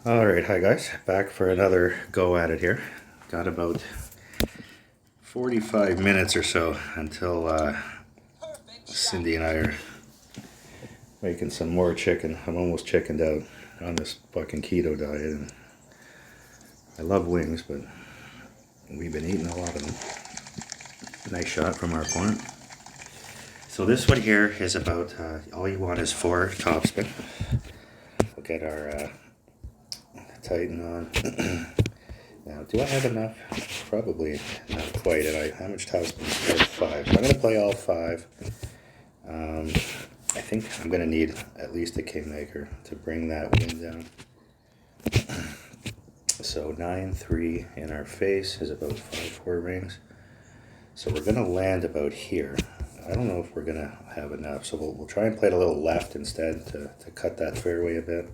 Alright, hi guys. Back for another go at it here. Got about 45 minutes or so until Cindy and I are making some more chicken. I'm almost chickened out on this fucking keto diet. And I love wings, but we've been eating a lot of them. Nice shot from our point. So this one here is about, all you want is 4 topspin. We'll get our Titan on. Now, do I have enough? Probably not quite. How much topspin? 5. So I'm going to play all 5. I think I'm going to need at least a kingmaker to bring that wind down. So 9-3 in our face is about 5-4 rings. So we're going to land about here. I don't know if we're going to have enough. So we'll try and play it a little left instead to cut that fairway a bit.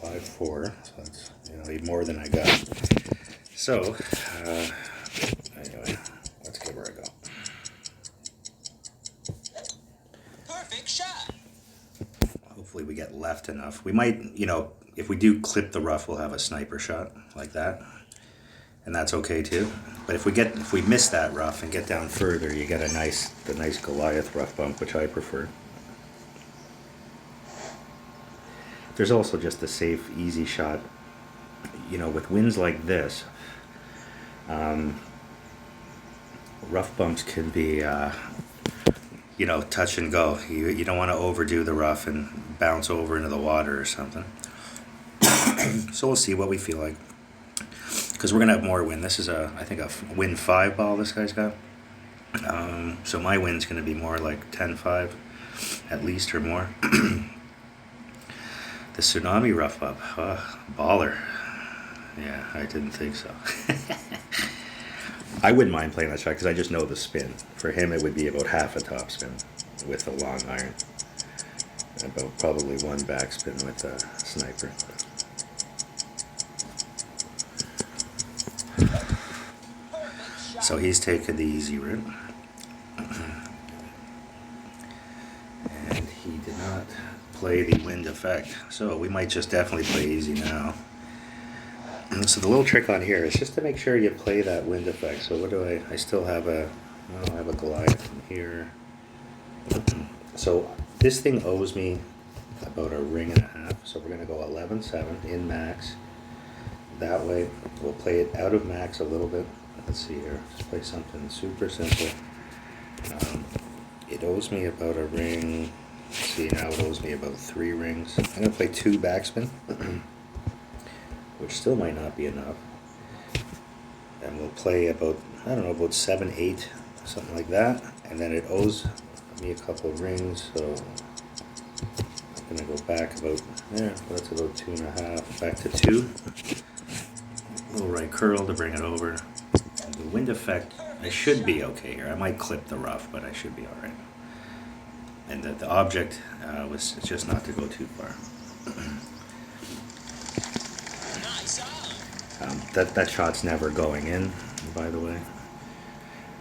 5-4, so that's even more than I got. So anyway, let's give her a go. Perfect shot. Hopefully we get left enough. We might, if we do clip the rough, we'll have a sniper shot like that, and that's okay too. But if we miss that rough and get down further, you get the nice Goliath rough bump, which I prefer. There's also just a safe, easy shot. With winds like this, rough bumps can be, touch and go. You don't want to overdo the rough and bounce over into the water or something. So we'll see what we feel like. Because we're going to have more wind. This is, I think, a wind 5 ball this guy's got. So my wind's going to be more like 10-5 at least or more. The tsunami rough up, baller. Yeah, I didn't think so. I wouldn't mind playing that shot because I just know the spin. For him, it would be about half a topspin with a long iron. About probably 1 backspin with a sniper. So he's taking the easy route. And he did not play the wind effect, so we might just definitely play easy now. And so the little trick on here is just to make sure you play that wind effect. So what do I still have I have a Goliath from here. So this thing owes me about 1.5 rings, so we're going to go 11-7 in max. That way we'll play it out of max a little bit. Let's see here, let's play something super simple. It owes me about 1 ring. See, now it owes me about 3 rings. I'm going to play 2 backspin, which still might not be enough. And we'll play about, about 7-8, something like that. And then it owes me a couple of rings, so I'm going to go back about, that's about 2.5, back to 2. Little right curl to bring it over. And the wind effect, I should be okay here. I might clip the rough, but I should be alright. And the object was just not to go too far. That shot's never going in, by the way.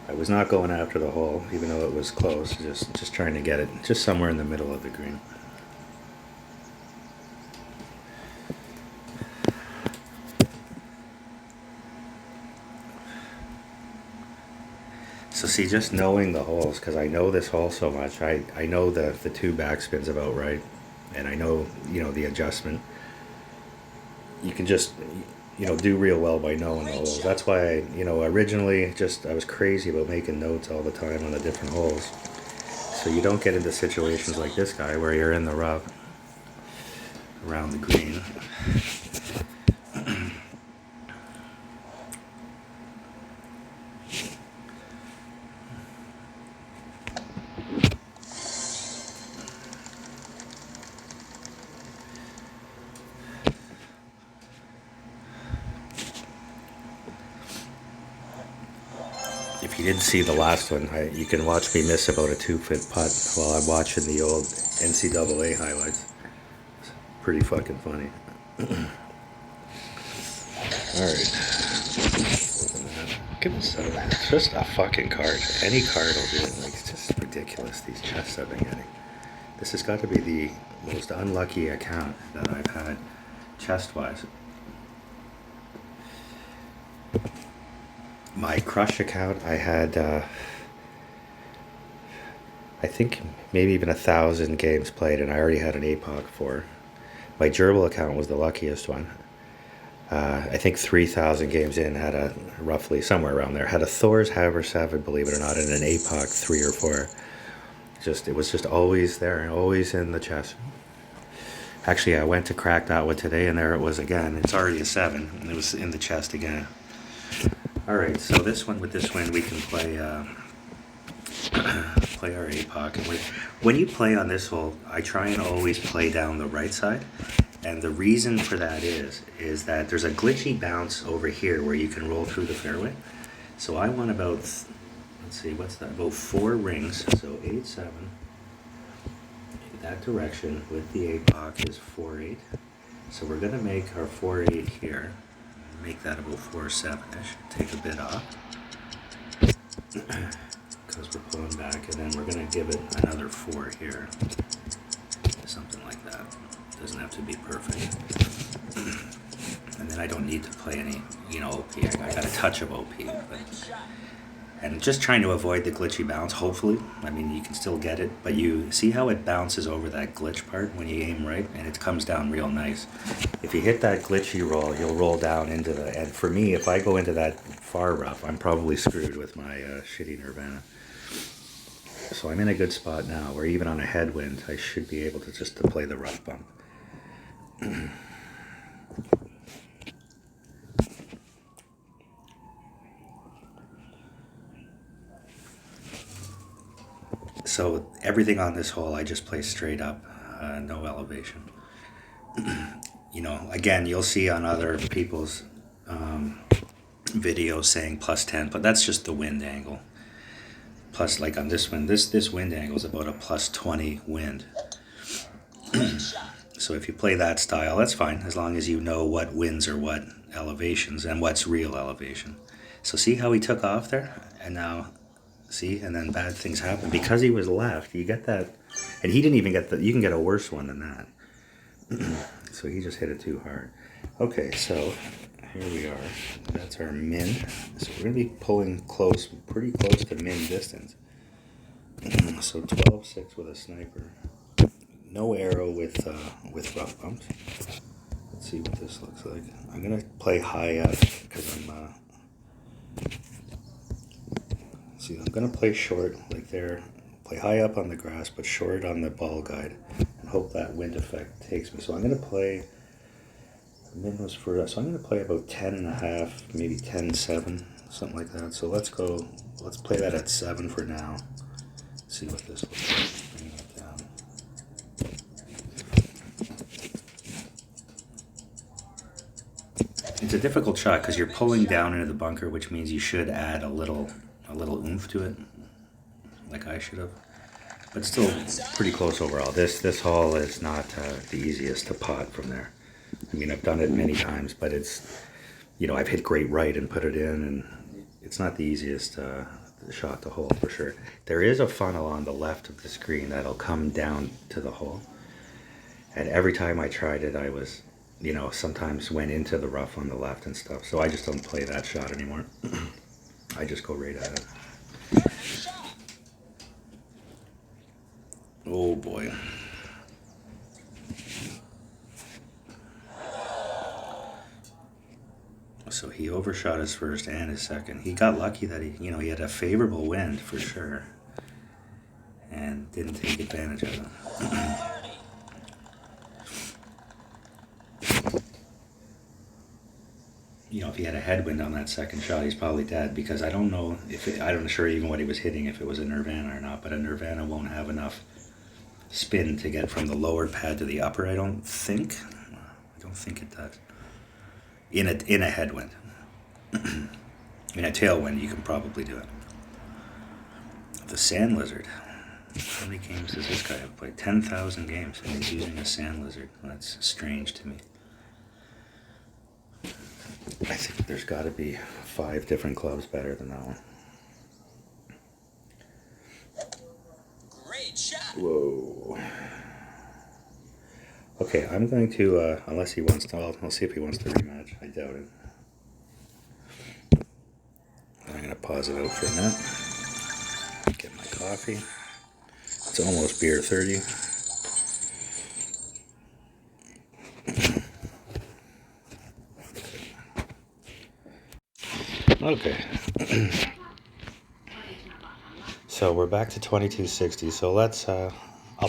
I was not going after the hole, even though it was close. Just trying to get it just somewhere in the middle of the green. So see, just knowing the holes, because I know this hole so much, I know the 2 backspins about right, and I know, the adjustment. You can just, do real well by knowing the holes. That's why, originally I was crazy about making notes all the time on the different holes. So you don't get into situations like this guy where you're in the rough around the green. If you didn't see the last one, you can watch me miss about a 2-foot putt while I'm watching the old NCAA highlights. It's pretty fucking funny. Alright. Give us it's just a fucking card. Any card will do it. Like, it's just ridiculous, these chests I've been getting. This has got to be the most unlucky account that I've had chest-wise. My Crush account, I had, I think maybe even 1,000 games played, and I already had an APOC for. My Gerbil account was the luckiest one. I think 3,000 games in, had a roughly somewhere around there, had a Thor's Haver 7, believe it or not, and an APOC 3 or 4. It was just always there, always in the chest. Actually, I went to crack that one today, and there it was again. It's already a 7, and it was in the chest again. All right, so this one, with this win, we can play play our APOC. And when you play on this hole, I try and always play down the right side. And the reason for that is that there's a glitchy bounce over here where you can roll through the fairway. So I want about, let's see, what's that? About 4 rings. So 8, 7. That direction with the APOC is 4-8. So we're going to make our 4-8 here. Make that about 4-7-ish. Take a bit off. Because we're pulling back, and then we're going to give it another 4 here. Something like that. Doesn't have to be perfect. And then I don't need to play any, OP. I got a touch of OP. And just trying to avoid the glitchy bounce, hopefully. I mean, you can still get it, but you see how it bounces over that glitch part when you aim right, and it comes down real nice. If you hit that glitchy roll, you'll roll down into the, and for me, if I go into that far rough, I'm probably screwed with my shitty Nirvana. So I'm in a good spot now, where even on a headwind, I should be able to just to play the rough bump. So everything on this hole, I just play straight up, no elevation. Again, you'll see on other people's videos saying +10, but that's just the wind angle. Plus, like on this one, this wind angle is about a +20 wind. So if you play that style, that's fine, as long as you know what winds are what elevations and what's real elevation. So see how he took off there? And now, see, and then bad things happen. Because he was left, you get that, and he didn't even get you can get a worse one than that. So he just hit it too hard. Okay, so here we are. That's our min. So we're going to be pulling close, pretty close to min distance. So 12-6 with a sniper. No arrow with rough bumps. Let's see what this looks like. I'm going to play high up because I'm going to play short like there. Play high up on the grass, but short on the ball guide. And hope that wind effect takes me. So I'm going to play, min was for us, so I'm going to play about 10.5, maybe 10-7, something like that. So let's play that at 7 for now. See what this looks like. Bring it down. It's a difficult shot because you're pulling down into the bunker, which means you should add a little oomph to it, like I should have. But still pretty close overall. This hole is not the easiest to pot from there. I mean, I've done it many times, but it's, I've hit great right and put it in, and it's not the easiest shot to hole for sure. There is a funnel on the left of the screen that'll come down to the hole. And every time I tried it, I was, sometimes went into the rough on the left and stuff. So I just don't play that shot anymore. I just go right at it. Oh boy. So he overshot his first and his second. He got lucky that he had a favorable wind for sure, and didn't take advantage of it. If he had a headwind on that second shot, he's probably dead, because I don't know I'm not sure even what he was hitting, if it was a Nirvana or not, but a Nirvana won't have enough spin to get from the lower pad to the upper, I don't think it does. In a headwind. In a tailwind, you can probably do it. The Sand Lizard. How many games does this guy have played? 10,000 games, and he's using a Sand Lizard. That's strange to me. I think there's got to be 5 different clubs better than that one. Great shot. Whoa. Okay, I'm going to, unless he wants to, I'll see if he wants to rematch. I doubt it. I'm going to pause it out for a minute. Get my coffee. It's almost beer 30. Okay. So we're back to 2260. So let's, I'll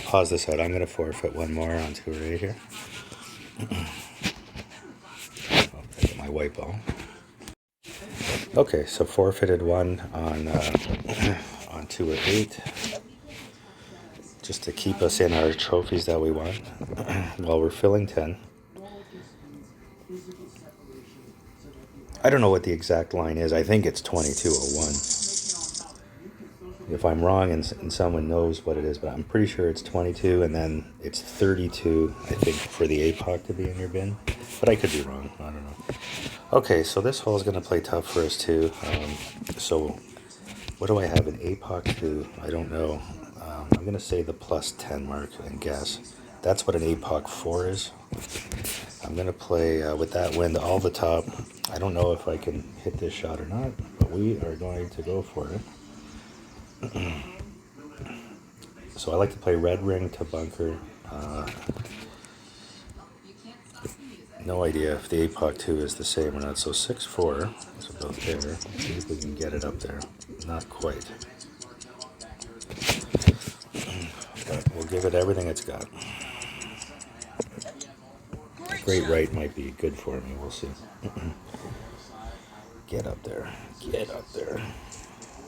pause this out. I'm going to forfeit one more on 2 or 8 here. I'll get my white ball. Okay, so forfeited one on 2 or 8. Just to keep us in our trophies that we want while we're filling 10. I don't know what the exact line is. I think it's 2201. If I'm wrong and someone knows what it is, but I'm pretty sure it's 22 and then it's 32, I think, for the APOC to be in your bin. But I could be wrong. I don't know. Okay, so this hole is going to play tough for us too. So what do I have? An APOC 2? I don't know. I'm going to say the plus 10 mark and guess. That's what an APOC 4 is. I'm going to play with that wind all the top. I don't know if I can hit this shot or not, but we are going to go for it. So I like to play red ring to bunker. No idea if the APOC 2 is the same or not. So 6-4 is about there. Let's see if we can get it up there. Not quite. But we'll give it everything it's got. Great right might be good for me. We'll see. Get up there. Get up there.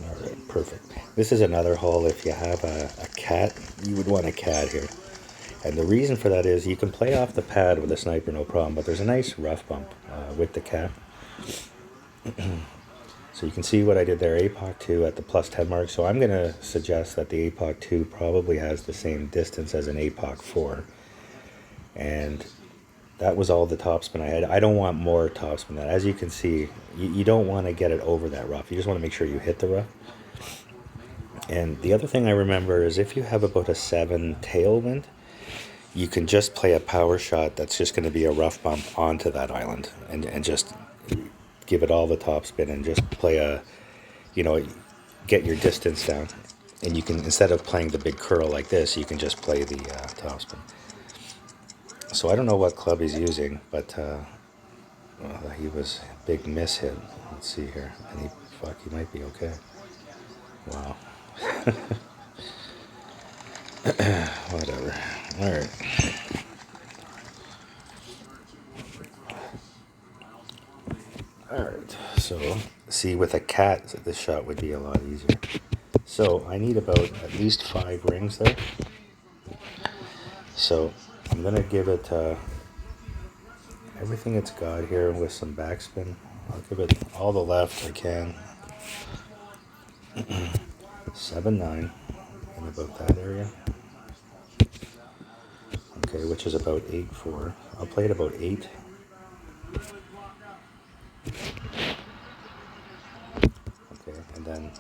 All right, perfect. This is another hole. If you have a cat, you would want a cat here. And the reason for that is you can play off the pad with a sniper, no problem, but there's a nice rough bump with the cat. So you can see what I did there, APOC 2 at the plus 10 mark. So I'm going to suggest that the APOC 2 probably has the same distance as an APOC 4. And that was all the topspin I had. I don't want more topspin than that. As you can see, you don't want to get it over that rough. You just want to make sure you hit the rough. And the other thing I remember is if you have about a 7 tailwind, you can just play a power shot that's just going to be a rough bump onto that island and just give it all the topspin and just play a, get your distance down. And you can, instead of playing the big curl like this, you can just play the topspin. So I don't know what club he's using, but he was a big miss hit. Let's see here. And he might be okay. Wow. Whatever. All right. All right. So, see, with a cat, this shot would be a lot easier. So I need about at least 5 rings there. So I'm going to give it everything it's got here with some backspin. I'll give it all the left I can. 7-9 in about that area. Okay, which is about 8-4. I'll play it about 8. Okay, and then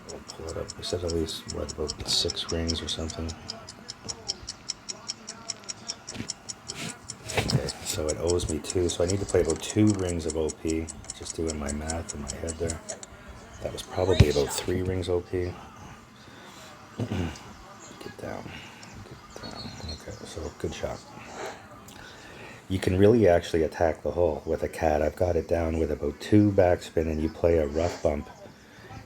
we'll pull it up. We said at least, what, about 6 rings or something. Okay, so it owes me 2, so I need to play about 2 rings of OP. Just doing my math in my head there. That was probably about 3 rings OP. Get down. Get down. Okay, so good shot. You can really actually attack the hole with a cat. I've got it down with about 2 backspin and you play a rough bump.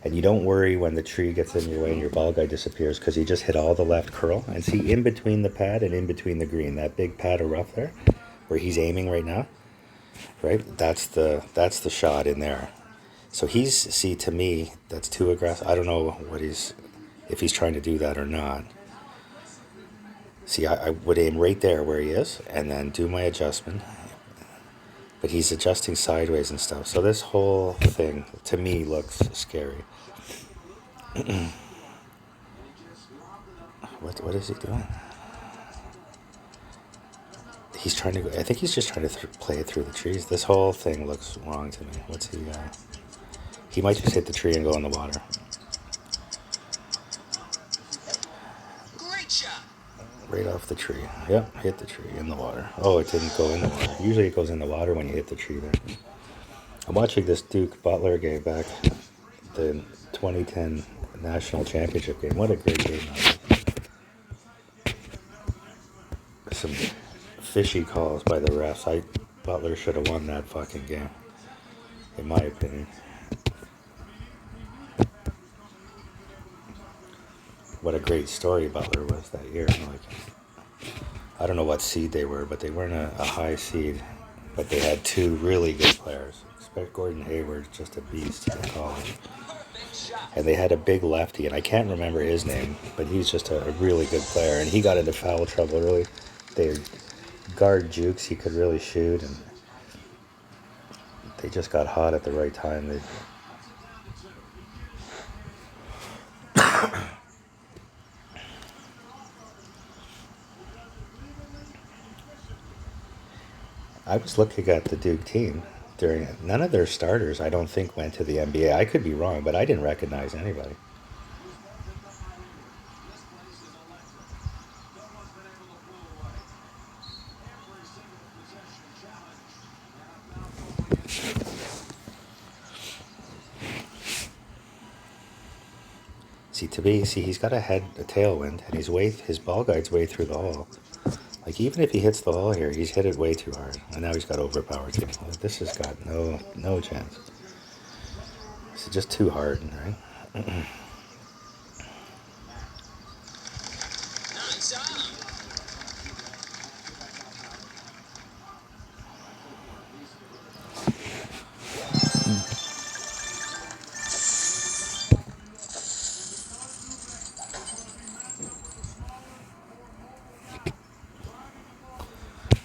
And you don't worry when the tree gets in your way and your ball guy disappears because you just hit all the left curl. And see, in between the pad and in between the green, that big pad of rough there, where he's aiming right now, right? That's the shot in there. So see, to me, that's too aggressive. I don't know if he's trying to do that or not. See, I would aim right there where he is and then do my adjustment. But he's adjusting sideways and stuff. So this whole thing, to me, looks scary. What is he doing? He's trying to. I think he's just trying to play it through the trees. This whole thing looks wrong to me. What's he? He might just hit the tree and go in the water. Great shot. Right off the tree. Yep, hit the tree in the water. Oh, it didn't go in the water. Usually it goes in the water when you hit the tree there. I'm watching this Duke Butler game back, the 2010 national championship game. What a great game that was. Some fishy calls by the refs. Butler should have won that fucking game, in my opinion. What a great story Butler was that year. Like, I don't know what seed they were, but they weren't a high seed. But they had two really good players. Expect Gordon Hayward's just a beast in college. And they had a big lefty, and I can't remember his name, but he's just a really good player. And he got into foul trouble early. They guard Jukes, he could really shoot, and they just got hot at the right time. I was looking at the Duke team during it. None of their starters, I don't think, went to the NBA. I could be wrong, but I didn't recognize anybody. He's got a tailwind, and his ball guide's way through the hole. Like, even if he hits the hole here, he's hit it way too hard, and now he's got overpowered. This has got no chance. It's just too hard, right?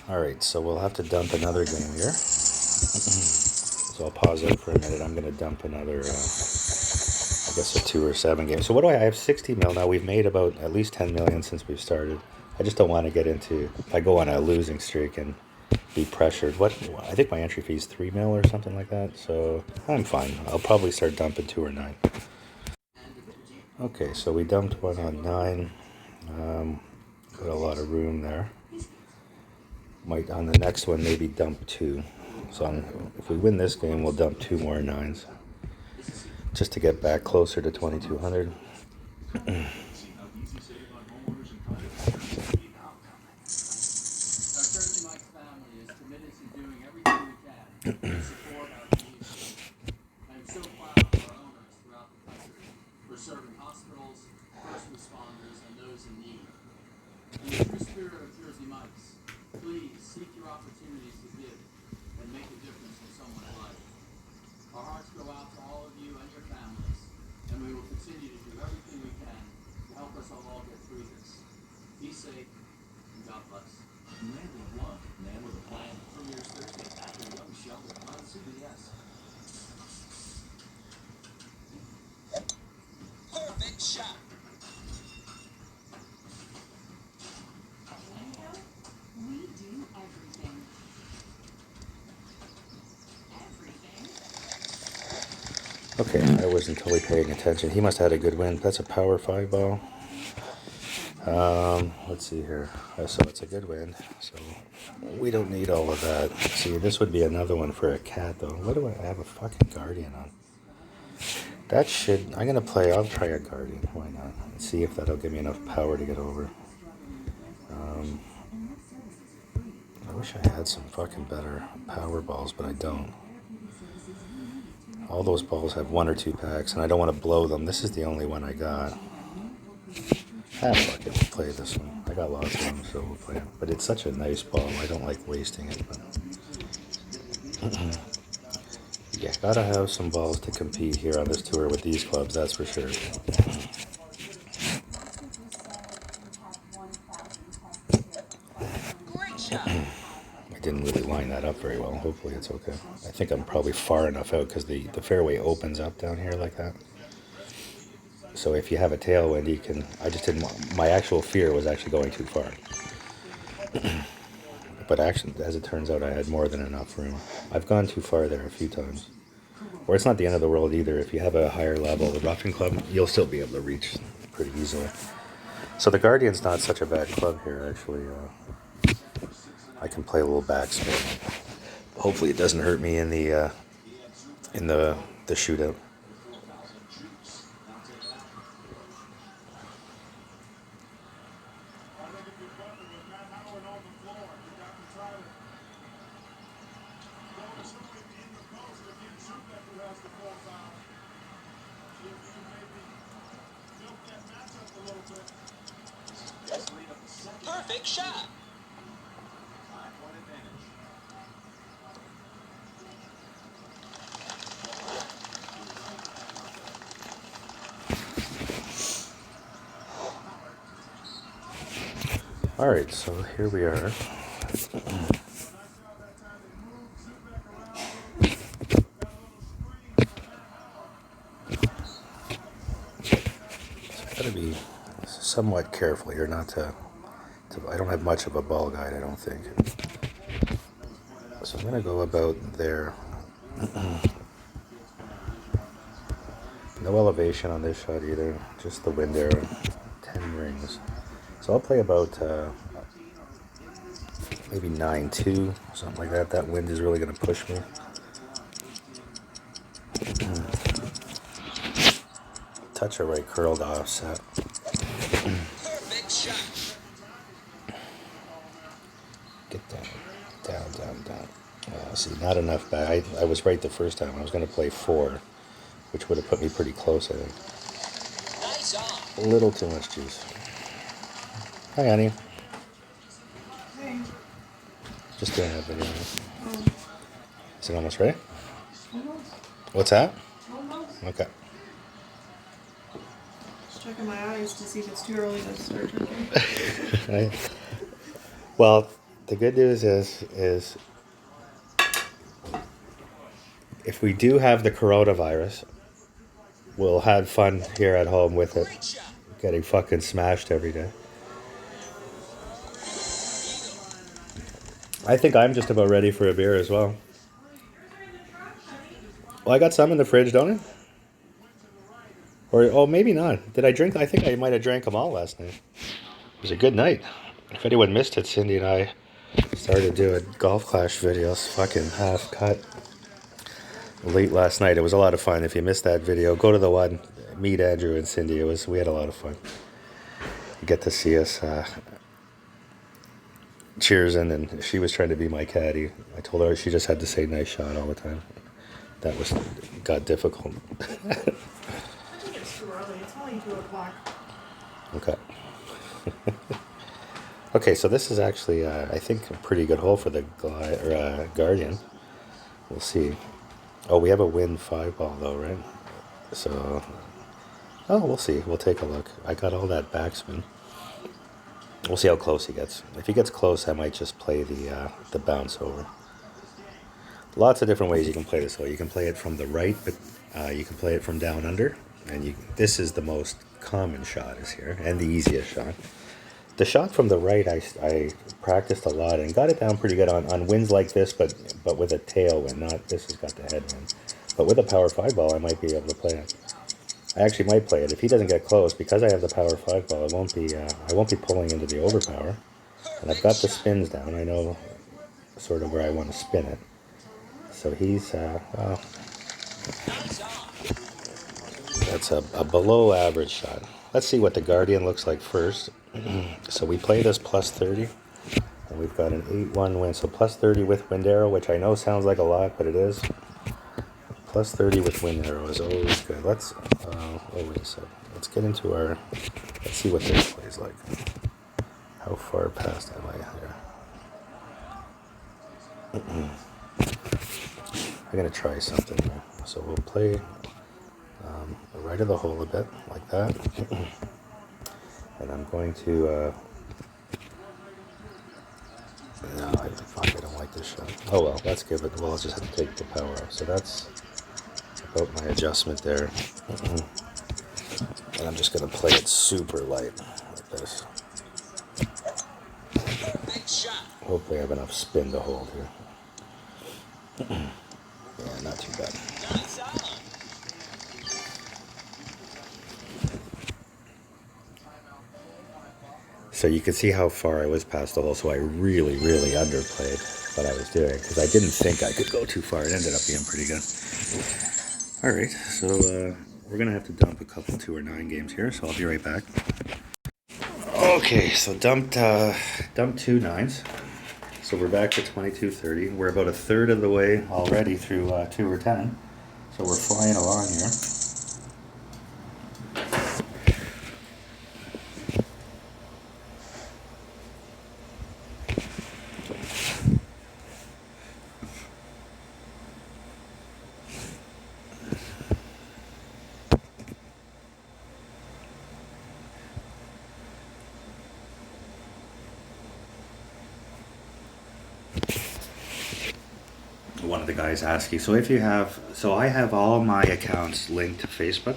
Alright, so we'll have to dump another game here. So I'll pause it for a minute. I'm going to dump another, I guess, a 2 or 7 game. So what do I have? 60 mil now. We've made about at least 10 million since we've started. I just don't want to get into, if I go on a losing streak and be pressured. I think my entry fee is 3 mil or something like that. So I'm fine. I'll probably start dumping 2 or 9. Okay, so we dumped one on 9. Got a lot of room there. Might on the next one maybe dump 2. So if we win this game, we'll dump 2 more 9s just to get back closer to 2200. Okay, I wasn't totally paying attention. He must have had a good win. That's a power 5 ball. Let's see here. So it's a good win. So we don't need all of that. See, this would be another one for a cat, though. What do I have? A fucking Guardian on. I'll try a Guardian. Why not? Let's see if that'll give me enough power to get over. I wish I had some fucking better power balls, but I don't. All those balls have 1 or 2 packs, and I don't want to blow them. This is the only one I got. Fuck it, we'll play this one. I got lots of them, so we'll play it. But it's such a nice ball. I don't like wasting it. But yeah, gotta have some balls to compete here on this tour with these clubs, that's for sure. I didn't really line that up very well. Hopefully it's okay. I think I'm probably far enough out because the fairway opens up down here like that. So if you have a tailwind, you can... I just didn't want... My actual fear was actually going too far. But actually, as it turns out, I had more than enough room. I've gone too far there a few times. Or it's not the end of the world either. If you have a higher level, the roughing club, you'll still be able to reach pretty easily. So the Guardian's not such a bad club here, actually. I can play a little backspin. Hopefully it doesn't hurt me in the shootout. Perfect shot. All right, so here we are. Gotta be somewhat careful here, not to. I don't have much of a ball guide, I don't think. So I'm gonna go about there. No elevation on this shot either, just the wind arrow. 10 rings. So I'll play about maybe 9-2, something like that. That wind is really gonna push me. Touch of right curled offset. Perfect shot. Get down. See, not enough back. I was right the first time. I was going to play 4, which would have put me pretty close, I think. Nice off. A little too much juice. Hi, honey. Hey. Just doing that video. Oh, Is it almost ready? almost. What's that? Almost. Okay. Just checking my eyes to see if it's too early to start drinking. Right. Well, the good news is if we do have the coronavirus, we'll have fun here at home with it, Great shot. getting fucking smashed every day. I think I'm just about ready for a beer as well. Well, I got some in the fridge, don't I? Or, oh, maybe not. Did I drink? I think I might have drank them all last night. It was a good night. If anyone missed it, Cindy and I started doing Golf Clash videos, fucking half cut, late last night. It was a lot of fun. If you missed that video, go to the one. Meet Andrew and Cindy. We had a lot of fun. You get to see us cheersing, and she was trying to be my caddy. I told her she just had to say nice shot all the time. That got difficult. I think it's too early. It's only 2 o'clock. Okay. Okay, so this is actually, I think, a pretty good hole for the Guardian. We'll see. Oh, we have a wind 5 ball though, right? So, oh, we'll see. We'll take a look. I got all that backspin. We'll see how close he gets. If he gets close, I might just play the bounce over. Lots of different ways you can play this hole. You can play it from the right, but you can play it from down under. And this is the most common shot is here, and the easiest shot. The shot from the right, I practiced a lot and got it down pretty good on winds like this, but with a tailwind. Not this has got the headwind, but with a power 5 ball, I might be able to play it. I actually might play it if he doesn't get close because I have the power 5 ball. I won't be pulling into the overpower, and I've got the spins down. I know sort of where I want to spin it. So he's well, Nice off. that's a below average shot. Let's see what the Guardian looks like first. So we play this plus 30, and we've got an 8-1 win. So plus 30 with wind arrow, which I know sounds like a lot, but it is. Plus 30 with wind arrow is always good. Let's, oh wait a sec. Let's get into our, let's see what this plays like. How far past am I here? I'm going to try something here. So we'll play right of the hole a bit, like that. And I'm going to, no, I don't like this shot. Oh well, let's give it, well, I'll just have to take the power off. So that's about my adjustment there. And I'm just going to play it super light, like this. Perfect shot. Hopefully I have enough spin to hold here. Yeah, not too bad. Nice off. So you can see how far I was past the hole, so I really, really underplayed what I was doing, because I didn't think I could go too far. It ended up being pretty good. Alright, so we're going to have to dump a couple 2 or 9 games here, so I'll be right back. Okay, so dumped 2 9s. So we're back to 2230. We're about a third of the way already through 2 or 10. So we're flying along here. One of the guys asking, so if you have, so I have all my accounts linked to Facebook.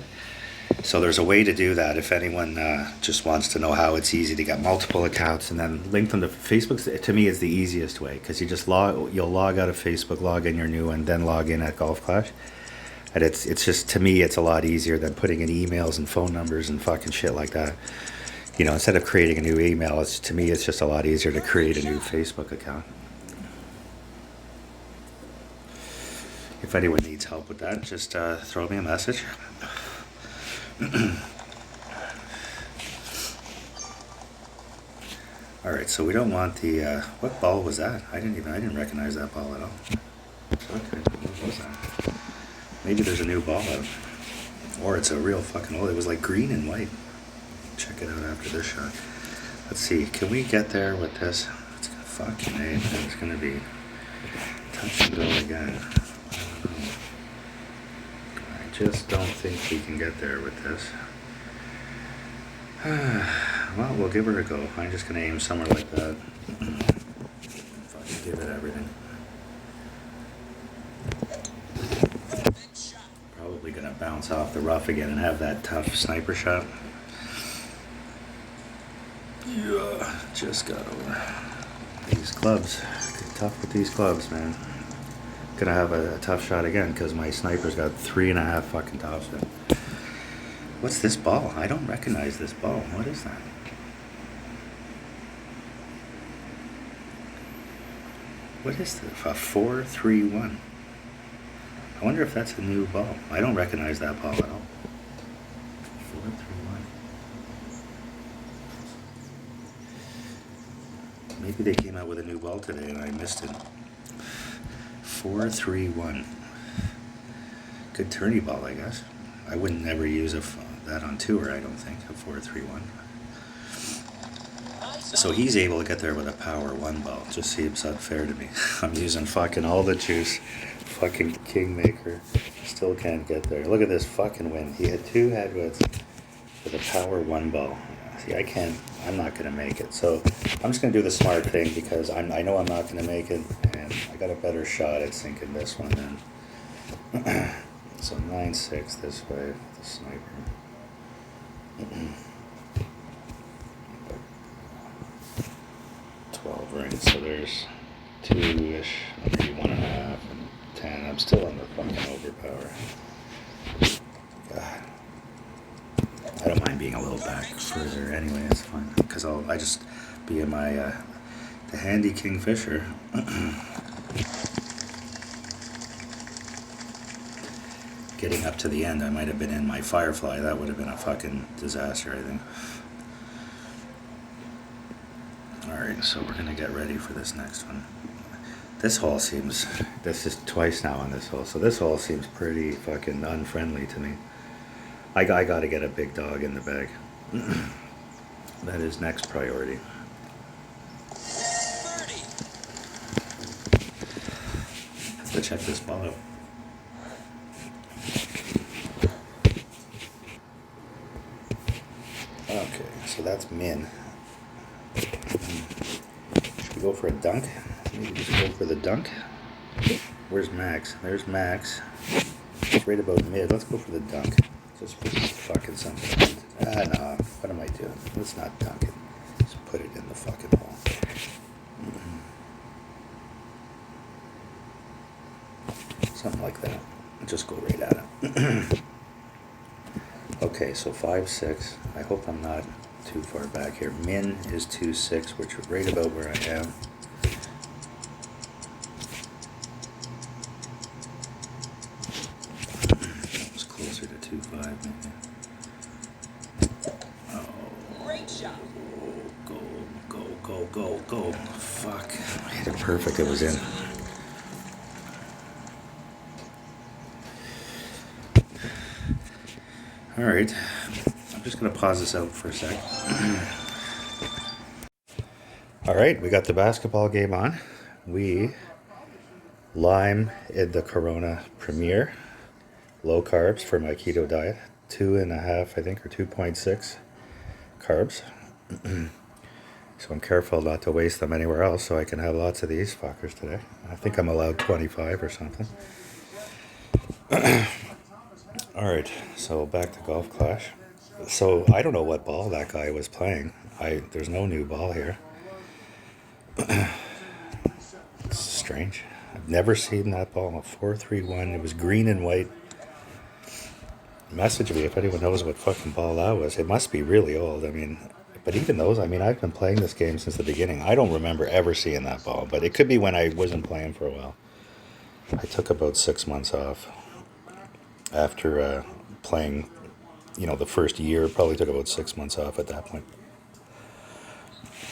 So there's a way to do that if anyone just wants to know how it's easy to get multiple accounts and then link them to Facebook. To me, is the easiest way, because you'll log out of Facebook, log in your new one, then log in at Golf Clash. And it's just, to me, it's a lot easier than putting in emails and phone numbers and fucking shit like that. You know, instead of creating a new email, to me, it's just a lot easier to create a new Facebook account. If anyone needs help with that, just throw me a message. Alright, so we don't want the, what ball was that? I didn't recognize that ball at all. What was that? Maybe there's a new ball out. Or it's a real fucking old, it was like green and white. Check it out after this shot. Let's see, can we get there with this? It's gonna fucking it's gonna be touch and go again. I just don't think we can get there with this. Well, we'll give her a go. I'm just gonna aim somewhere like that. Fucking give it everything. Probably gonna bounce off the rough again and have that tough sniper shot. Yeah, just got over these clubs. Get tough with these clubs, man. Gonna have a tough shot again because my sniper's got 3.5 fucking topspin. What's this ball? I don't recognize this ball. What is that? What is this? A 4-3-1. I wonder if that's a new ball. I don't recognize that ball at all. 4-3-1. Maybe they came out with a new ball today and I missed it. 4-3-1. Good tourney ball, I guess. I wouldn't ever use that on tour, I don't think, a 4-3-1. So he's able to get there with a power 1 ball. Just seems unfair to me. I'm using fucking all the juice. Fucking Kingmaker. Still can't get there. Look at this fucking win. He had 2 headwinds with a power 1 ball. See, I'm not going to make it. So I'm just going to do the smart thing because I know I'm not going to make it. And I got a better shot at sinking this one then. So 9-6 this way with the sniper. 12 rings, so there's 2-ish, maybe 1.5 and 10. I'm still on the fucking overpower. God. I don't mind being a little back further anyway, it's fine. Because I just be in my, the handy Kingfisher. Getting up to the end, I might have been in my Firefly. That would have been a fucking disaster, I think. Alright, so we're gonna get ready for this next one. This hole seems, this is twice now on this hole, so this hole seems pretty fucking unfriendly to me. I gotta get a big dog in the bag. That is next priority. 30. Have to check this ball out. Okay, so that's min. Should we go for a dunk? Maybe just go for the dunk. Where's Max? There's Max. It's right about mid. Let's go for the dunk. Just for fucking something. No. What am I doing? Let's not dunk it. Just put it in the fucking hole. Something like that. Just go right at it. Okay, so 5-6. I hope I'm not too far back here. Min is 2.6, which is right about where I am. It's closer to 2.5 maybe. Great shot. Go, go, go, go, go. Fuck. I hit it perfect. It was in. Alright. I'm just going to pause this out for a sec. Alright, we got the basketball game on. We lime in the Corona Premier. Low carbs for my keto diet. 2.5, I think, or 2.6 carbs. So I'm careful not to waste them anywhere else so I can have lots of these fuckers today. I think I'm allowed 25 or something. Alright, so back to Golf Clash. So I don't know what ball that guy was playing. There's no new ball here. It's strange. I've never seen that ball. A 4-3-1. It was green and white. Message me if anyone knows what fucking ball that was. It must be really old. I mean, but even those, I mean, I've been playing this game since the beginning. I don't remember ever seeing that ball, but it could be when I wasn't playing for a while. I took about 6 months off after playing, the first year. Probably took about 6 months off at that point.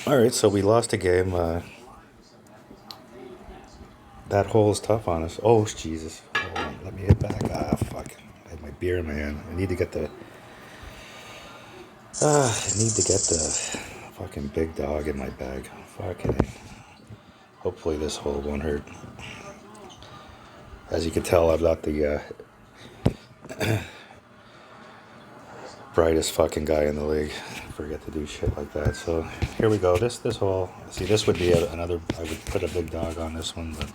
All right, so we lost a game. That hole is tough on us. Oh, Jesus. Hold on, let me hit back. Ah, fuck. I have my beer in my hand. I need to get the fucking big dog in my bag. Fucking A. Hopefully this hole won't hurt. As you can tell, I've got the brightest fucking guy in the league. Forget to do shit like that. So here we go. This hole. See, this would be another. I would put a big dog on this one, but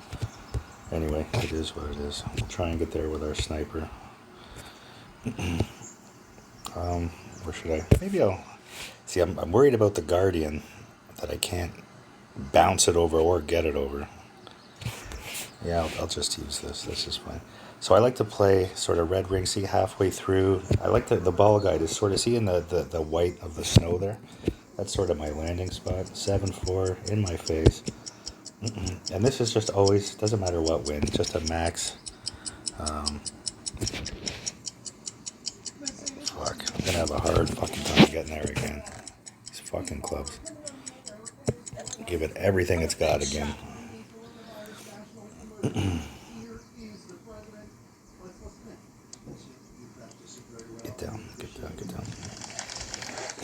anyway, it is what it is. We'll try and get there with our sniper. Where should I? Maybe I'll see. I'm worried about the Guardian that I can't bounce it over or get it over. Yeah, I'll just use this. This is fine. So I like to play sort of red ring, see halfway through. I like the ball guide is sort of seeing the white of the snow there. That's sort of my landing spot. 7-4 in my face. And this is just always, doesn't matter what wind, just a max. Fuck, I'm gonna have a hard fucking time getting there again. These fucking clubs. Give it everything it's got again. Get down, get down, get down.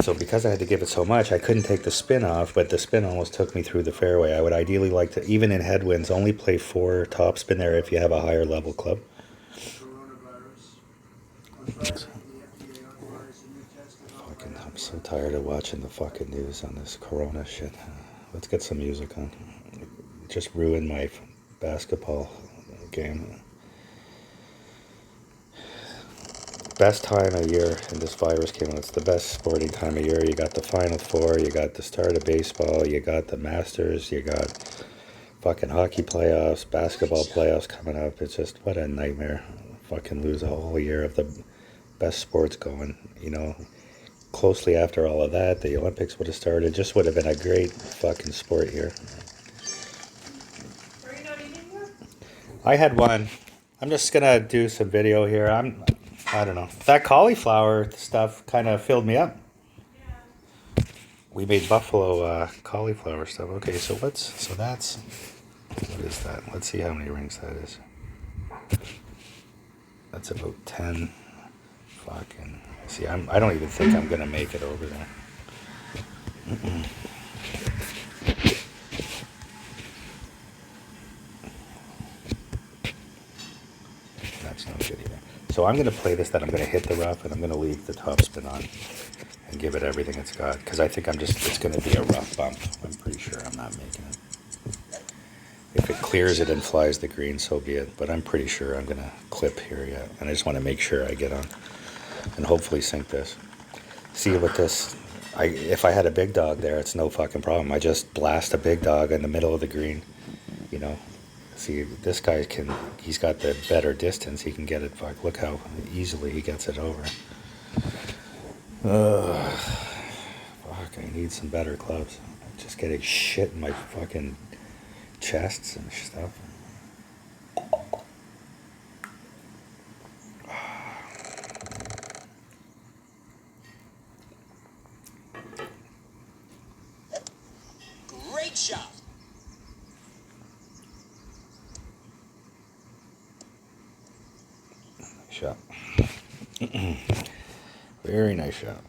So because I had to give it so much, I couldn't take the spin off, but the spin almost took me through the fairway. I would ideally like to, even in headwinds, only play 4 topspin there if you have a higher level club. Fucking, I'm so tired of watching the fucking news on this Corona shit. Let's get some music on. It just ruined my basketball game. Best time of year in this virus came out. It's the best sporting time of year. You got the Final Four, you got the start of baseball, you got the Masters, you got fucking hockey playoffs, basketball playoffs coming up. It's just, what a nightmare. Fucking lose a whole year of the best sports going, Closely after all of that, the Olympics would have started. Just would have been a great fucking sport year. Are you not eating yet? I had one. I'm just gonna do some video here. I don't know. That cauliflower stuff kind of filled me up. Yeah. We made buffalo cauliflower stuff. Okay, so what is that? Let's see how many rings that is. That's about 10. Fucking. See, I don't even think I'm gonna make it over there. That's not good either. So I'm gonna play this. That I'm gonna hit the rough, and I'm gonna leave the top spin on, and give it everything it's got. Because I think it's gonna be a rough bump. I'm pretty sure I'm not making it. If it clears it and flies the green, so be it. But I'm pretty sure I'm gonna clip here yet, and I just want to make sure I get on, and hopefully sink this. See, with this, if I had a big dog there, it's no fucking problem. I just blast a big dog in the middle of the green, See, this guy he's got the better distance. He can get it. Fuck, look how easily he gets it over. Fuck, I need some better clubs. Just getting shit in my fucking chests and stuff. Great shot. Shot. Very nice shot.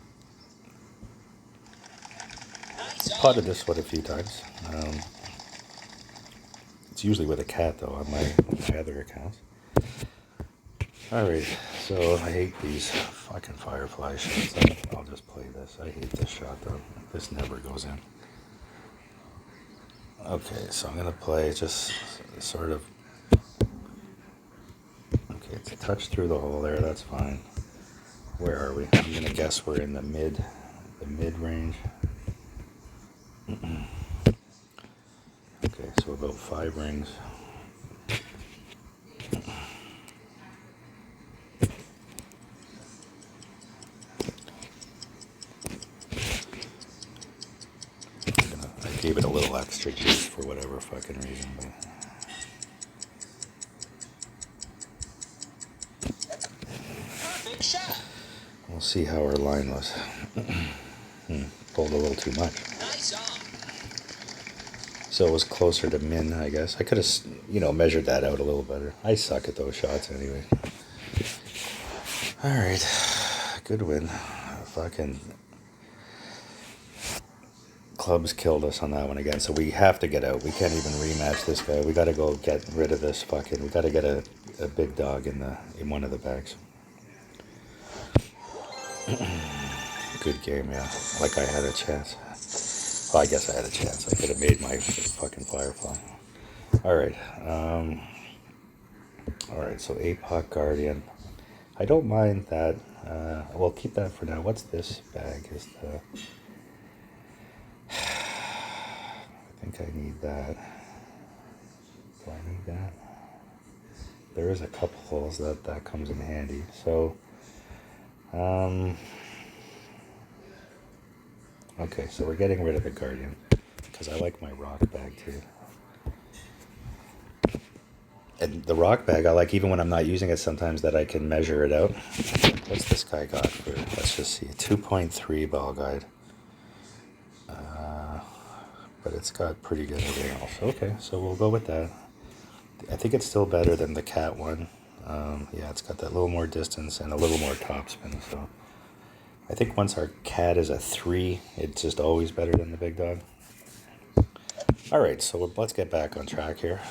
Nice on. Potted this one a few times. It's usually with a cat though on my other accounts. Alright, so I hate these fucking firefly shots. I'll just play this. I hate this shot though. This never goes in. Okay, so I'm gonna play just sort of. Okay, it's a touch through the hole there. That's fine. Where are we? I'm gonna guess we're in the mid range. Okay, so about 5 rings. I gave it a little extra juice for whatever fucking reason, but. Perfect shot. We'll see how our line was. Pulled a little too much. Nice on. So it was closer to min, I guess. I could have, measured that out a little better. I suck at those shots anyway. Alright. Good win. Fucking clubs killed us on that one again. So we have to get out. We can't even rematch this guy. We gotta go get rid of this fucking... We gotta get a big dog in one of the bags. Good game, yeah. Like I had a chance. Well, I guess I had a chance. I could have made my fucking firefly. Alright. Alright, so APOC Guardian. I don't mind that. We'll keep that for now. What's this bag? Is the... I think I need that. Do I need that? There is a couple holes that comes in handy. So, okay, so we're getting rid of the Guardian because I like my rock bag too. And the rock bag I like even when I'm not using it sometimes that I can measure it out. What's this guy got for, let's just see, 2.3 ball guide. But it's got pretty good everything else. Okay, so we'll go with that. I think it's still better than the cat one. Yeah, it's got that little more distance and a little more topspin. So I think once our cat is a 3, it's just always better than the big dog. All right, so let's get back on track here.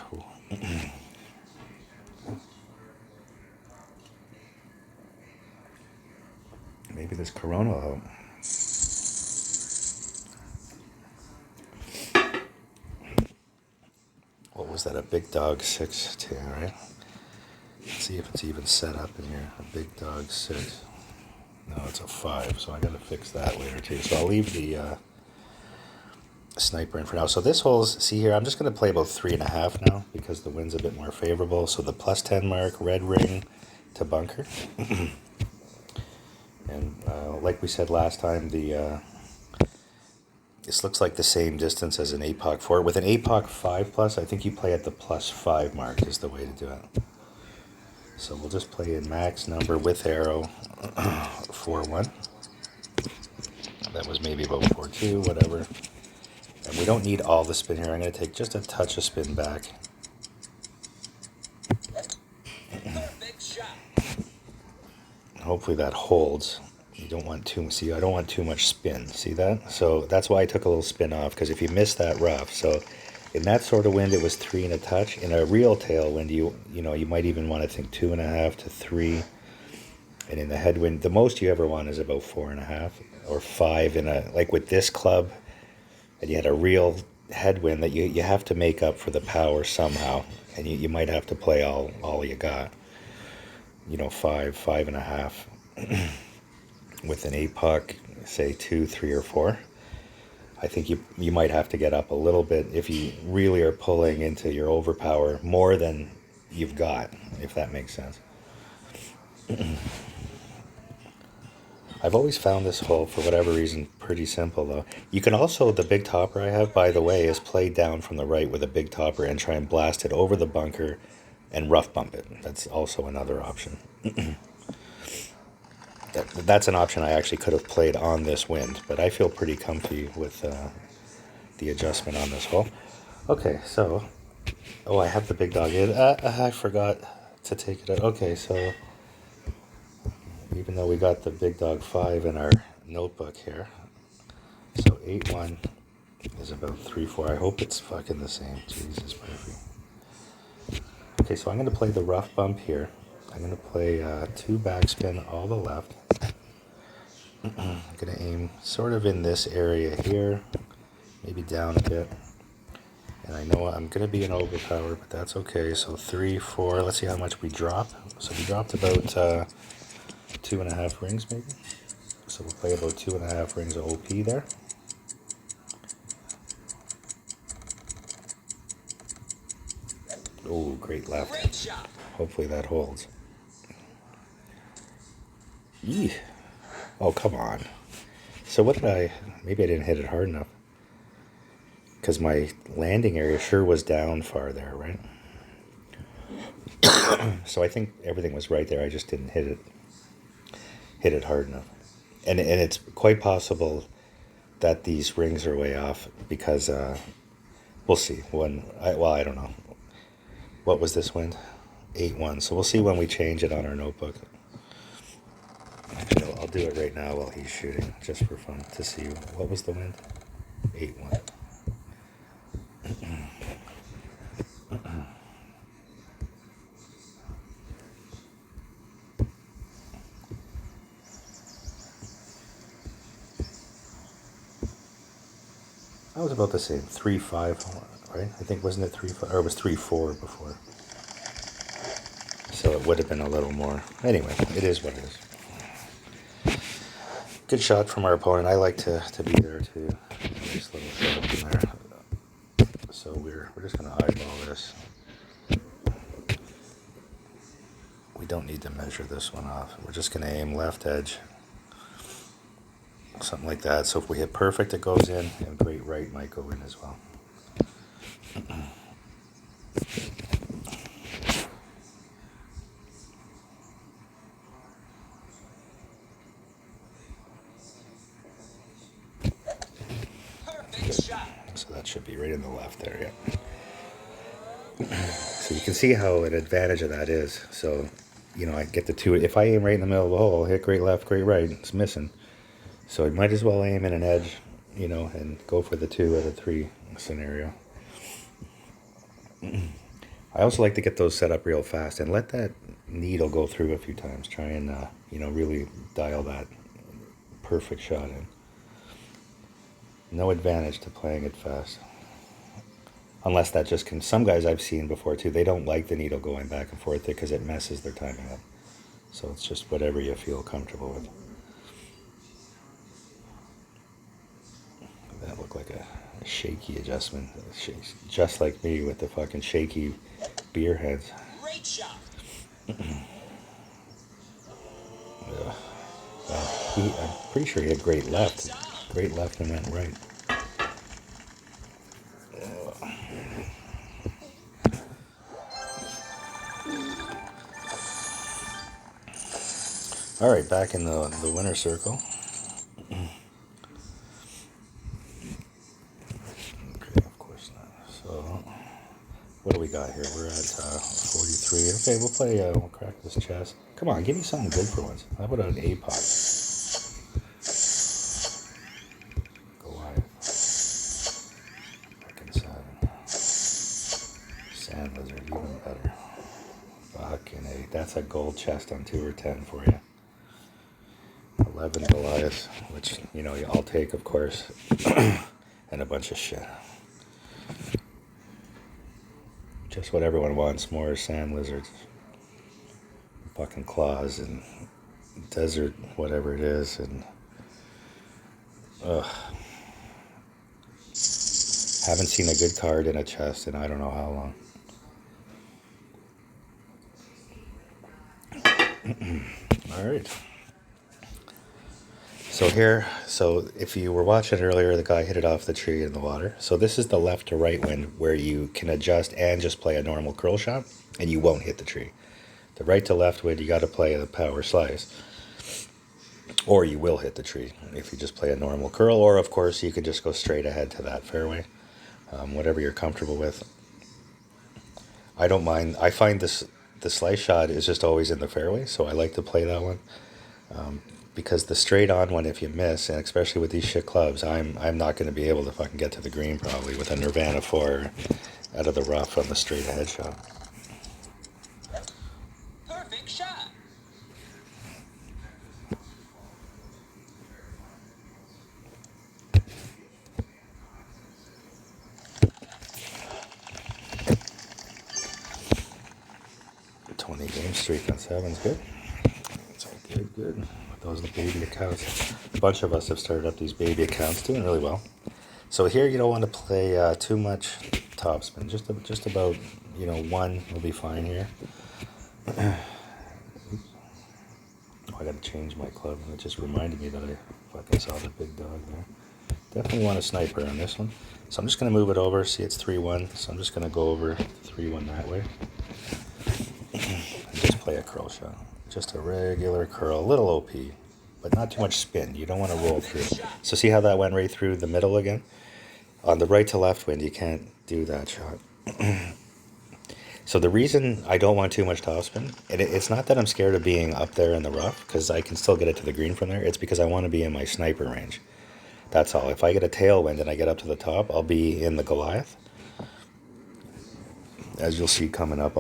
Maybe this Corona will help. What was that? A big dog 6-10, right? Let's see if it's even set up in here. A big dog 6. No, it's a 5, so I gotta fix that later too. So I'll leave the sniper in for now. So this hole's, see here, I'm just gonna play about 3.5 now because the wind's a bit more favorable. So the +10 mark, red ring to bunker. And like we said last time, this looks like the same distance as an APOC 4. With an APOC 5+, I think you play at the +5 mark is the way to do it. So we'll just play in max number with arrow 4-1. That was maybe about 4-2, whatever. And we don't need all the spin here. I'm going to take just a touch of spin back. Perfect shot. Hopefully that holds. You don't want too, see, I don't want too much spin. See that? So that's why I took a little spin off, because if you miss that rough, so in that sort of wind, it was 3 and a touch. In a real tailwind, you might even want to think 2.5 to 3. And in the headwind, the most you ever want is about 4.5 or 5 in a, like with this club, and you had a real headwind that you have to make up for the power somehow. And you might have to play all you got. 5, 5.5. With an APOC, say 2, 3, or 4. I think you might have to get up a little bit if you really are pulling into your overpower more than you've got, if that makes sense. I've always found this hole, for whatever reason, pretty simple though. You can also, the big topper I have, by the way, is play down from the right with a big topper and try and blast it over the bunker and rough bump it. That's also another option. That's an option I actually could have played on this wind, but I feel pretty comfy with the adjustment on this hole. Okay, so, oh, I have the big dog in. I forgot to take it out. Okay, so even though we got the big dog 5 in our notebook here, so 8-1 is about 3-4. I hope it's fucking the same. Jesus, perfect. Okay, so I'm going to play the rough bump here. I'm going to play 2 backspin all the left. I'm going to aim sort of in this area here, maybe down a bit. And I know I'm going to be an overpower, but that's okay. So 3, 4, let's see how much we drop. So we dropped about 2.5 rings maybe. So we'll play about 2.5 rings of OP there. Oh, great left. Great shot. Hopefully that holds. Eeh. Oh, come on. So what did maybe I didn't hit it hard enough. Because my landing area sure was down far there, right? So I think everything was right there. I just didn't hit it hard enough. And it's quite possible that these rings are way off because we'll see. I don't know. What was this wind? 8-1. So we'll see when we change it on our notebook. Actually, I'll do it right now while he's shooting, just for fun, to see what was the wind. 8-1. That was about the same. 3-5, right? I think, wasn't it 3-5? Or it was 3-4 before. So it would have been a little more. Anyway, it is what it is. Good shot from our opponent. I like to be there too. Nice little shot from there. So we're just going to eyeball this. We don't need to measure this one off. We're just going to aim left edge. Something like that. So if we hit perfect, it goes in, and great right might go in as well. Perfect shot. So that should be right in the left there, yeah. So you can see how an advantage of that is. So, I get the 2. If I aim right in the middle of the hole, hit great left, great right, it's missing. So I might as well aim in an edge, and go for the 2 out of 3 scenario. I also like to get those set up real fast and let that needle go through a few times. Try and, really dial that perfect shot in. No advantage to playing it fast. Unless that just can... Some guys I've seen before too, they don't like the needle going back and forth because it messes their timing up. So it's just whatever you feel comfortable with. That looked like a shaky adjustment. Just like me with the fucking shaky beer heads. Great shot. I'm pretty sure he had great left. Great left and went right. All right, back in the winner circle. Okay, of course not. So, what do we got here? We're at 43. Okay, we'll crack this chest. Come on, give me something good for once. How about an A-pot? Goliath. Fucking 7. Sand lizard, even better. Fucking A. That's a gold chest on 2 or 10 for you. 11 Goliaths, which, I'll take, of course. And a bunch of shit. Just what everyone wants, more sand lizards. Fucking claws and desert, whatever it is, and haven't seen a good card in a chest in I don't know how long. All right. So here, so if you were watching earlier, the guy hit it off the tree in the water. So this is the left to right wind where you can adjust and just play a normal curl shot, and you won't hit the tree. The right to left wind, you got to play the power slice, or you will hit the tree if you just play a normal curl. Or of course, you could just go straight ahead to that fairway, whatever you're comfortable with. I don't mind. I find the slice shot is just always in the fairway, so I like to play that one. Because the straight on one, if you miss, and especially with these shit clubs, I'm not going to be able to fucking get to the green probably with a Nirvana 4 out of the rough on the straight ahead shot. Perfect shot. A 20-game streak on 7's good. It's all good, good. With those baby accounts. A bunch of us have started up these baby accounts, doing really well. So here you don't want to play too much topspin. Just about, one will be fine here. Oh, I got to change my club. It just reminded me that I fucking saw the big dog there. Definitely want a sniper on this one. So I'm just going to move it over. See, it's 3-1. So I'm just going to go over 3-1 that way. And just play a curl shot. Just a regular curl. A little OP. But not too much spin. You don't want to roll through. So see how that went right through the middle again? On the right to left wind, you can't do that shot. So the reason I don't want too much topspin, and it's not that I'm scared of being up there in the rough, because I can still get it to the green from there. It's because I want to be in my sniper range. That's all. If I get a tailwind and I get up to the top, I'll be in the Goliath. As you'll see coming up,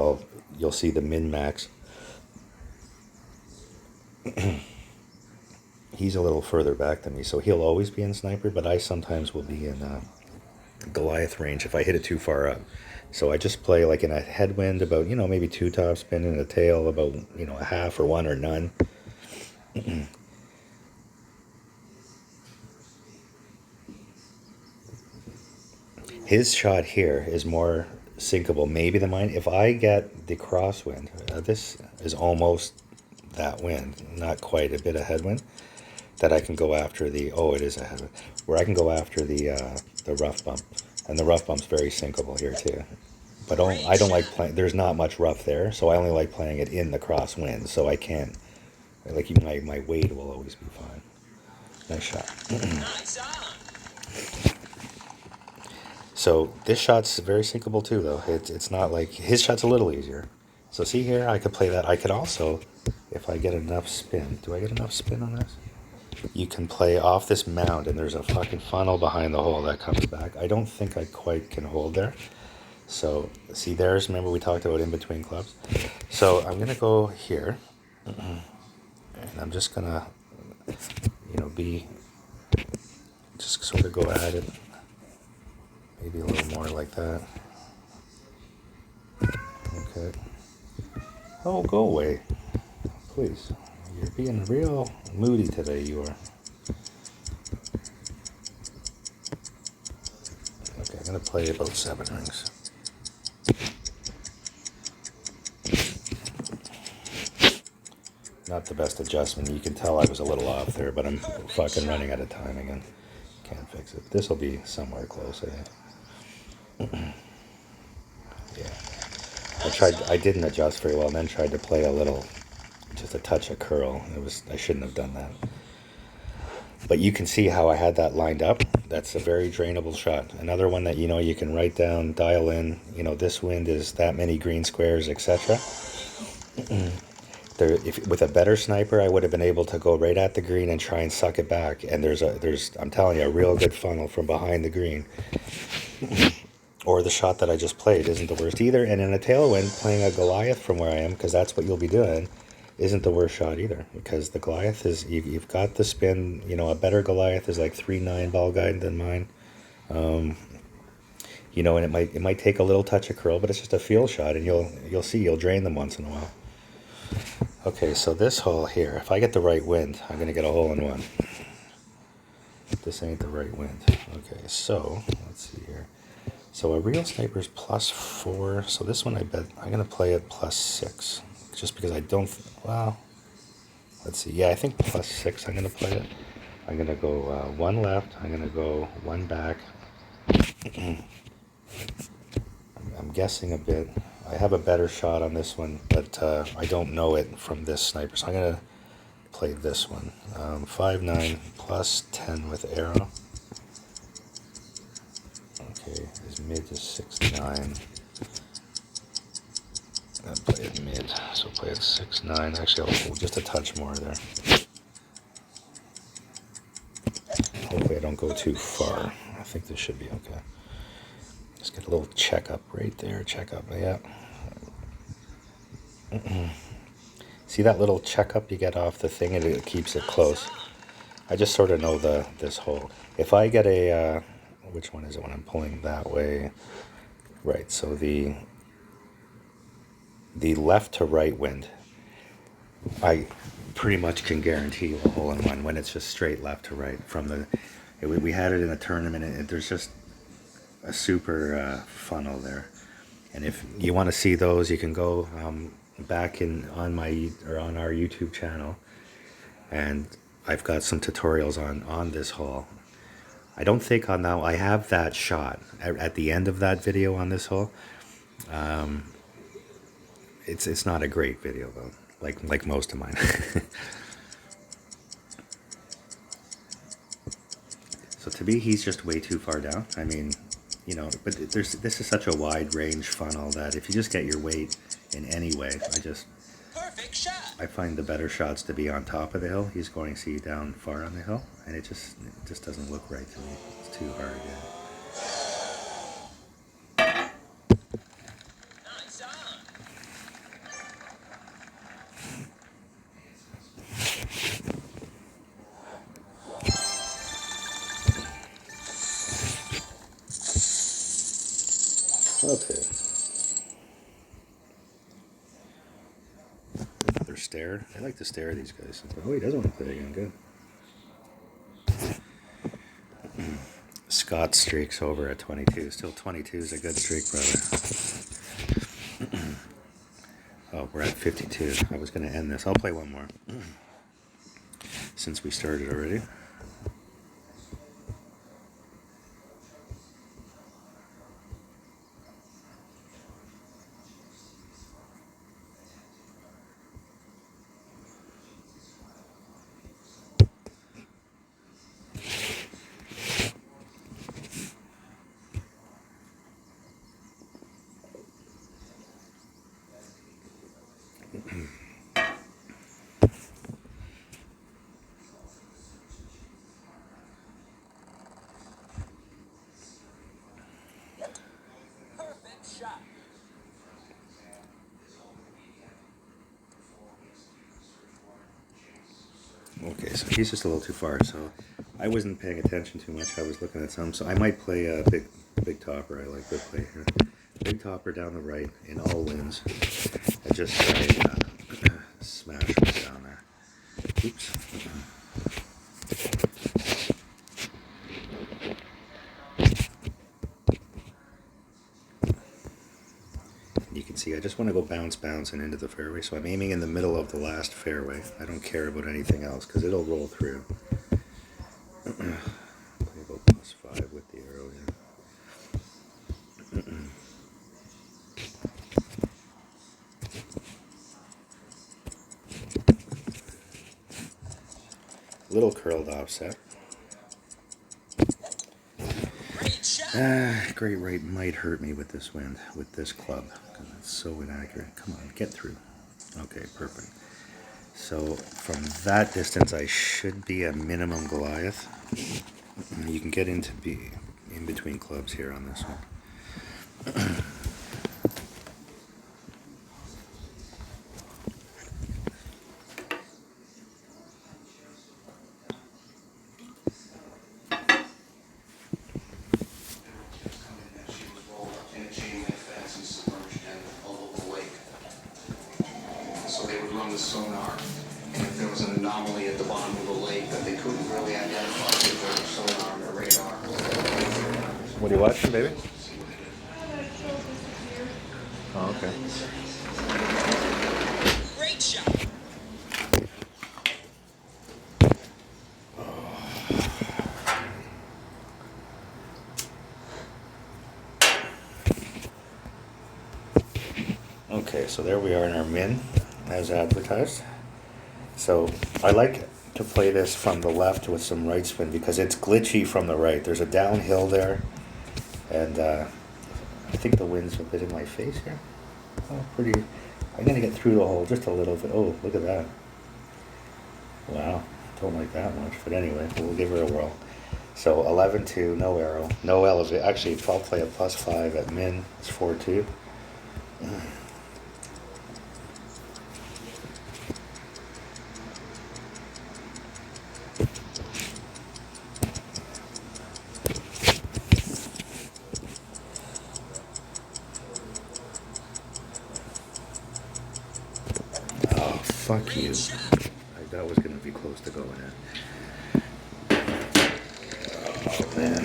you'll see the min-max. He's a little further back than me, so he'll always be in sniper, but I sometimes will be in Goliath range if I hit it too far up. So I just play like in a headwind about, maybe 2 topspin, and a tail about, a half or 1 or none. His shot here is more sinkable maybe than mine. If I get the crosswind, this is almost that wind, not quite, a bit of headwind, that I can go after it is a headwind, where I can go after the rough bump. And the rough bump's very sinkable here too. But I don't like playing, there's not much rough there, so I only like playing it in the crosswind, so I can't, like, my weight will always be fine. Nice shot. Nice on. So this shot's very sinkable too, though. It's not like, his shot's a little easier. So see here, I could play that. I could also, if I get enough spin, do I get enough spin on this? You can play off this mound, and there's a fucking funnel behind the hole that comes back. I don't think I quite can hold there. So see, remember we talked about in between clubs. So I'm gonna go here, and I'm just gonna, just sort of go at it. Maybe a little more like that. Okay. Oh, go away, please. You're being real moody today, you are. Okay, I'm gonna play about 7 rings. Not the best adjustment. You can tell I was a little off there, but I'm fucking running out of time again. Can't fix it. This will be somewhere close, I think. Yeah. I didn't adjust very well, and then tried to play just a touch of curl. I shouldn't have done that. But you can see how I had that lined up. That's a very drainable shot. Another one that, you can write down, dial in, this wind is that many green squares, etc. With a better sniper, I would have been able to go right at the green and try and suck it back. And I'm telling you, a real good funnel from behind the green. Or the shot that I just played isn't the worst either. And in a tailwind, playing a Goliath from where I am, because that's what you'll be doing, isn't the worst shot either. Because the Goliath is, you've got the spin, a better Goliath is like 3-9 ball guide than mine. And it might take a little touch of curl, but it's just a field shot, and you'll see you'll drain them once in a while. Okay, so this hole here, if I get the right wind, I'm going to get a hole in one. This ain't the right wind. Okay, so let's see here. So a real sniper is +4. So this one, I bet I'm going to play it +6. Just because I don't, let's see. Yeah, I think +6 I'm going to play it. I'm gonna go one left. I'm gonna go one back. I'm guessing a bit. I have a better shot on this one, but I don't know it from this sniper, so I'm gonna play this one. 5-9 plus 10 with arrow. Okay, his mid is 6-9. And play it mid, so play it 6-9. Actually, I'll just a touch more there. Hopefully I don't go too far. I think this should be okay. Just get a little checkup right there. Checkup, yeah. See that little checkup you get off the thing, and it keeps it close. I just sort of know this hole. If I get a, which one is it when I'm pulling that way? Right, so the left to right wind, I pretty much can guarantee you a hole in one when it's just straight left to right from the, we had it in a tournament, and there's just a super funnel there. And if you want to see those, you can go back on our YouTube channel, and I've got some tutorials on this hole. I don't think on that I have that shot at the end of that video on this hole. It's not a great video though, like most of mine. So to me, he's just way too far down. I mean, you know, but this is such a wide range funnel that if you just get your weight in any way, Perfect shot. I find the better shots to be on top of the hill. He's going to see down far on the hill, and it just doesn't look right to me. It's too hard. Yeah. Nice on. Okay. Another stare. I like to stare at these guys. Oh, he doesn't want to play again. Good. Scott streaks over at 22. Still 22 is a good streak, brother. Oh, we're at 52. I was going to end this. I'll play one more. Since we started already. Perfect shot. Okay, so he's just a little too far, so I wasn't paying attention too much. I was looking at some, so I might play a big topper. I like good play here. Big topper down the right in all winds. I just try and smash one down there. Oops. You can see I just want to go bounce and into the fairway, so I'm aiming in the middle of the last fairway. I don't care about anything else because it'll roll through. Play about +5 with the arrow here. Little curled offset. Great shot. Great rate might hurt me with this wind, with this club, because it's so inaccurate. Come on, get through. Okay, perfect. So from that distance, I should be a minimum Goliath. You can get into be in between clubs here on this one. So they would run the sonar, and if there was an anomaly at the bottom of the lake that they couldn't really identify with their sonar and their radar. What are you watching, baby? Oh, okay. Great shot. so there we are in our min, as advertised. So I like to play this from the left with some right spin because it's glitchy from the right. There's a downhill there, and I think the wind's a bit in my face here. Oh, pretty. I'm gonna get through the hole just a little bit. Oh, look at that. Wow, don't like that much, but anyway, we'll give her a whirl. So 11-2, no arrow, no elevate. Actually, if I'll play a +5 at min, it's 4-2. Oh, fuck you. That was gonna be close to going in. Oh, man.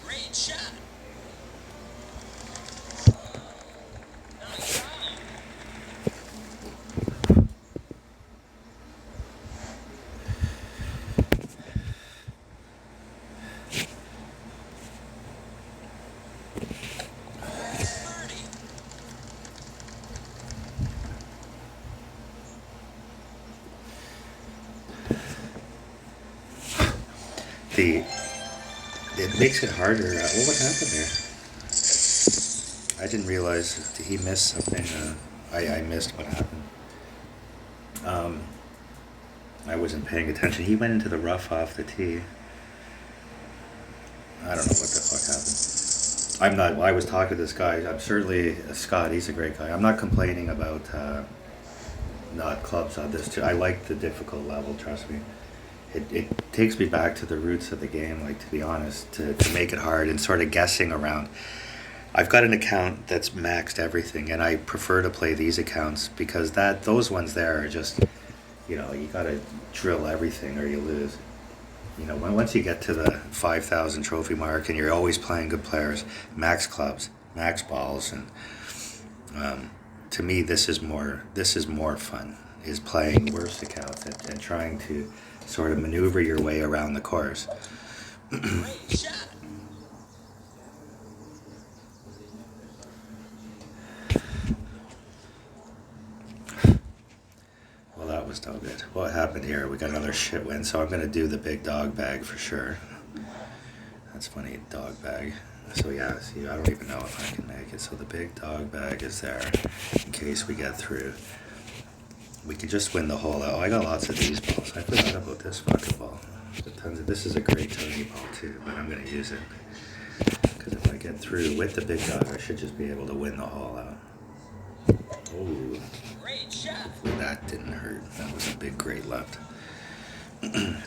Great shot. Nice on. Birdie. It makes it harder. What happened there? I didn't realize. Did he miss something? I missed what happened. I wasn't paying attention. He went into the rough off the tee. I don't know what the fuck happened. I'm not. I was talking to this guy. I'm certainly Scott. He's a great guy. I'm not complaining about not clubs on this too. I like the difficult level. Trust me. It takes me back to the roots of the game. Like, to be honest, to make it hard and sort of guessing around. I've got an account that's maxed everything, and I prefer to play these accounts because those ones there are just, you gotta drill everything or you lose. Once you get to the 5,000 trophy mark and you're always playing good players, max clubs, max balls, and to me this is more fun, is playing worse accounts and trying to sort of maneuver your way around the course. Great shot. Well, that was no good. What happened here? We got another shit win, so I'm gonna do the big dog bag for sure. That's funny, dog bag. So yeah, see, I don't even know if I can make it. So the big dog bag is there in case we get through. We could just win the hole. Oh, I got lots of these balls. I forgot about this fucking ball. This is a great tiny ball too, but I'm gonna use it because if I get through with the big dog, I should just be able to win the hole out. Oh. Great shot. Hopefully that didn't hurt. That was a big great left.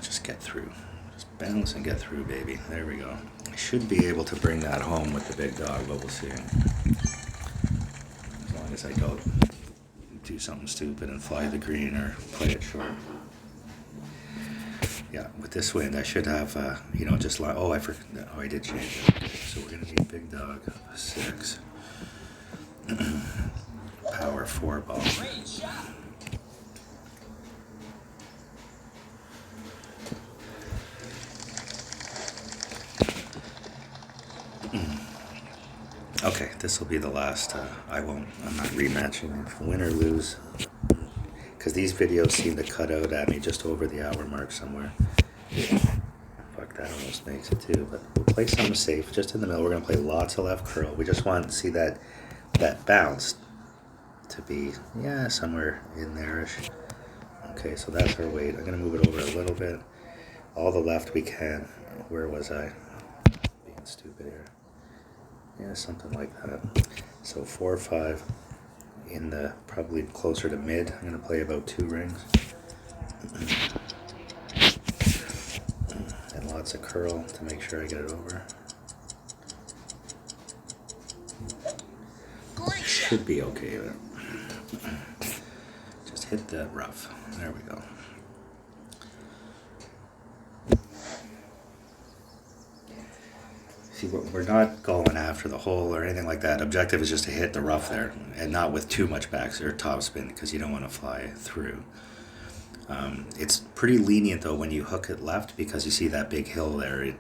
Just get through. Just bounce and get through, baby. There we go. I should be able to bring that home with the big dog, but we'll see. As long as I don't do something stupid and fly the green or play it short. Yeah, with this wind, I should have, just like, I forgot. Oh, I did change it. Okay, so we're going to need big dog 6. Power 4 ball. Great shot. Okay, this will be the last. I'm not rematching it. Win or lose. Because these videos seem to cut out at me just over the hour mark somewhere. Fuck, that almost makes it too. But we'll play something safe, just in the middle. We're going to play lots of left curl. We just want to see that bounce to be, somewhere in there-ish. Okay, so that's our weight. I'm going to move it over a little bit. All the left we can. Where was I? Being stupid here. Yeah, something like that. So 4 or 5 in the, probably closer to mid. I'm going to play about 2 rings. And lots of curl to make sure I get it over. Great shot. Should be okay there. Just hit the rough. There we go. See, we're not going after the hole or anything like that. Objective is just to hit the rough there, and not with too much back or topspin, because you don't want to fly through. It's pretty lenient though when you hook it left, because you see that big hill there. It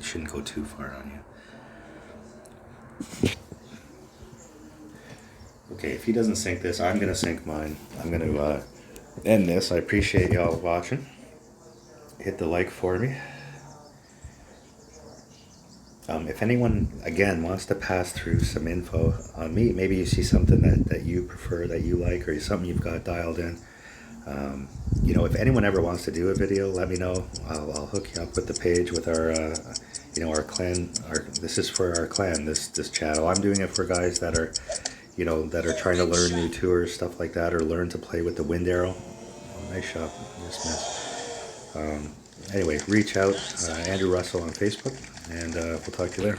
shouldn't go too far on you. Okay, if he doesn't sink this, I'm gonna sink mine. I'm gonna end this. I appreciate y'all watching. Hit the like for me. If anyone, again, wants to pass through some info on me, maybe you see something that you prefer, that you like, or something you've got dialed in. If anyone ever wants to do a video, let me know. I'll hook you up with the page with our, our clan. This is for our clan, this channel. I'm doing it for guys that are, that are trying to learn new tours, stuff like that, or learn to play with the wind arrow. Nice shot, just missed. Anyway, reach out, Andrew Russell on Facebook, and we'll talk to you there.